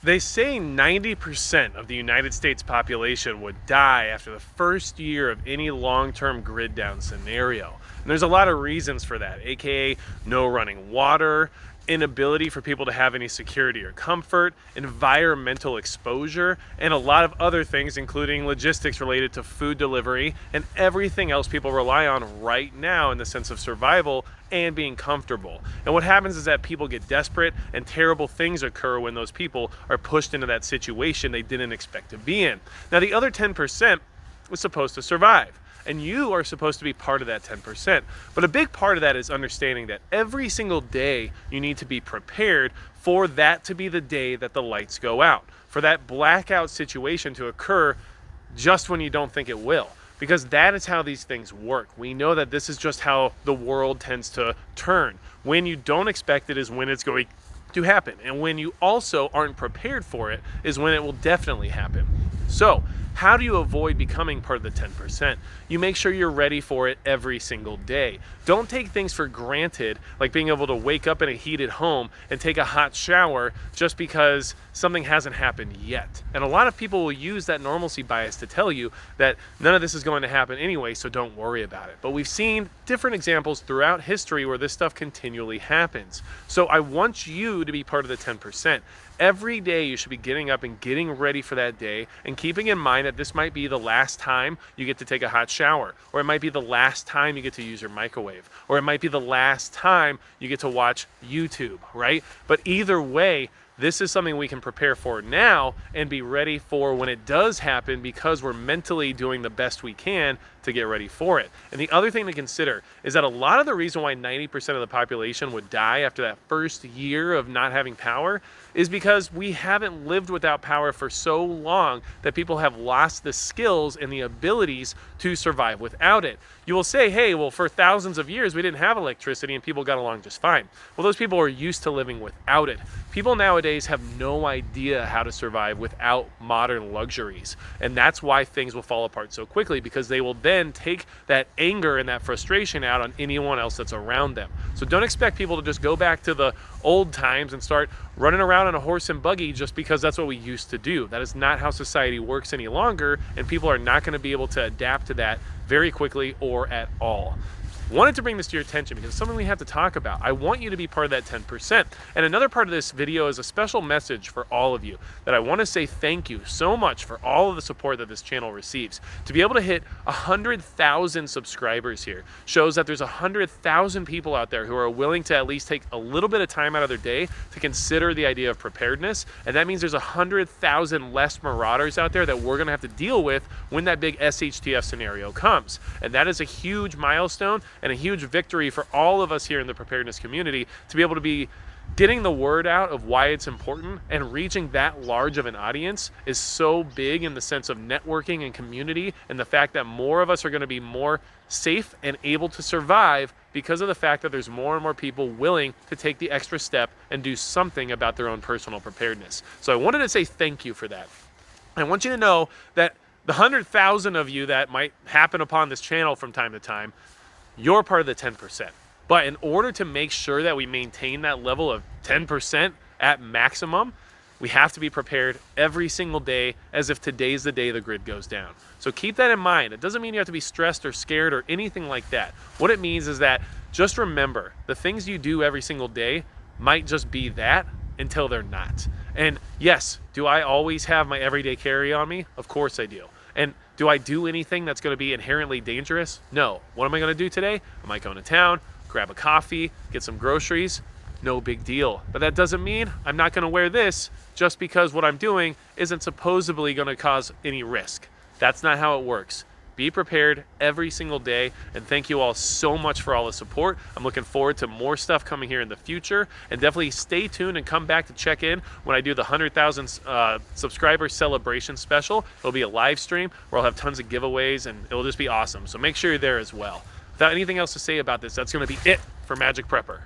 They say 90% of the United States population would die after the first year of any long-term grid down scenario. And there's a lot of reasons for that, aka no running water, inability for people to have any security or comfort, environmental exposure, and a lot of other things, including logistics related to food delivery and everything else people rely on right now in the sense of survival and being comfortable. And what happens is that people get desperate and terrible things occur when those people are pushed into that situation they didn't expect to be in. Now, the other 10% was supposed to survive. And you are supposed to be part of that 10%. But a big part of that is understanding that every single day you need to be prepared for that to be the day that the lights go out, for that blackout situation to occur just when you don't think it will. Because that is how these things work. We know that this is just how the world tends to turn. When you don't expect it is when it's going to happen. And when you also aren't prepared for it is when it will definitely happen. So, how do you avoid becoming part of the 10%? You make sure you're ready for it every single day. Don't take things for granted, like being able to wake up in a heated home and take a hot shower just because something hasn't happened yet. And a lot of people will use that normalcy bias to tell you that none of this is going to happen anyway, so don't worry about it. But we've seen different examples throughout history where this stuff continually happens. So I want you to be part of the 10%. Every day you should be getting up and getting ready for that day and keeping in mind that this might be the last time you get to take a hot shower, or it might be the last time you get to use your microwave, or it might be the last time you get to watch YouTube, right? But either way, this is something we can prepare for now and be ready for when it does happen, because we're mentally doing the best we can to get ready for it. And the other thing to consider is that a lot of the reason why 90% of the population would die after that first year of not having power is because we haven't lived without power for so long that people have lost the skills and the abilities to survive without it. You will say, hey, well, for thousands of years we didn't have electricity and people got along just fine. Well, those people are used to living without it. People nowadays have no idea how to survive without modern luxuries. And that's why things will fall apart so quickly, because they will then take that anger and that frustration out on anyone else that's around them. So don't expect people to just go back to the old times and start running around on a horse and buggy just because that's what we used to do. That is not how society works any longer, and people are not going to be able to adapt to that very quickly or at all. Wanted to bring this to your attention because it's something we have to talk about. I want you to be part of that 10%. And another part of this video is a special message for all of you that I want to say thank you so much for all of the support that this channel receives. To be able to hit 100,000 subscribers here shows that there's 100,000 people out there who are willing to at least take a little bit of time out of their day to consider the idea of preparedness. And that means there's 100,000 less marauders out there that we're going to have to deal with when that big SHTF scenario comes. And that is a huge milestone and a huge victory for all of us here in the preparedness community to be able to be getting the word out of why it's important, and reaching that large of an audience is so big in the sense of networking and community, and the fact that more of us are going to be more safe and able to survive because of the fact that there's more and more people willing to take the extra step and do something about their own personal preparedness. So I wanted to say thank you for that. I want you to know that the 100,000 of you that might happen upon this channel from time to time, you're part of the 10%. But in order to make sure that we maintain that level of 10% at maximum, we have to be prepared every single day as if today's the day the grid goes down. So keep that in mind. It doesn't mean you have to be stressed or scared or anything like that. What it means is that just remember, the things you do every single day might just be that until they're not. And yes, do I always have my everyday carry on me? Of course I do. And do I do anything that's going to be inherently dangerous? No. What am I going to do today? I might go into town, grab a coffee, get some groceries. No big deal. But that doesn't mean I'm not going to wear this just because what I'm doing isn't supposedly going to cause any risk. That's not how it works. Be prepared every single day, and thank you all so much for all the support. I'm looking forward to more stuff coming here in the future, and definitely stay tuned and come back to check in when I do the 100,000 subscriber celebration special. It'll be a live stream where I'll have tons of giveaways, and it'll just be awesome. So make sure you're there as well. Without anything else to say about this, that's going to be it for Magic Prepper.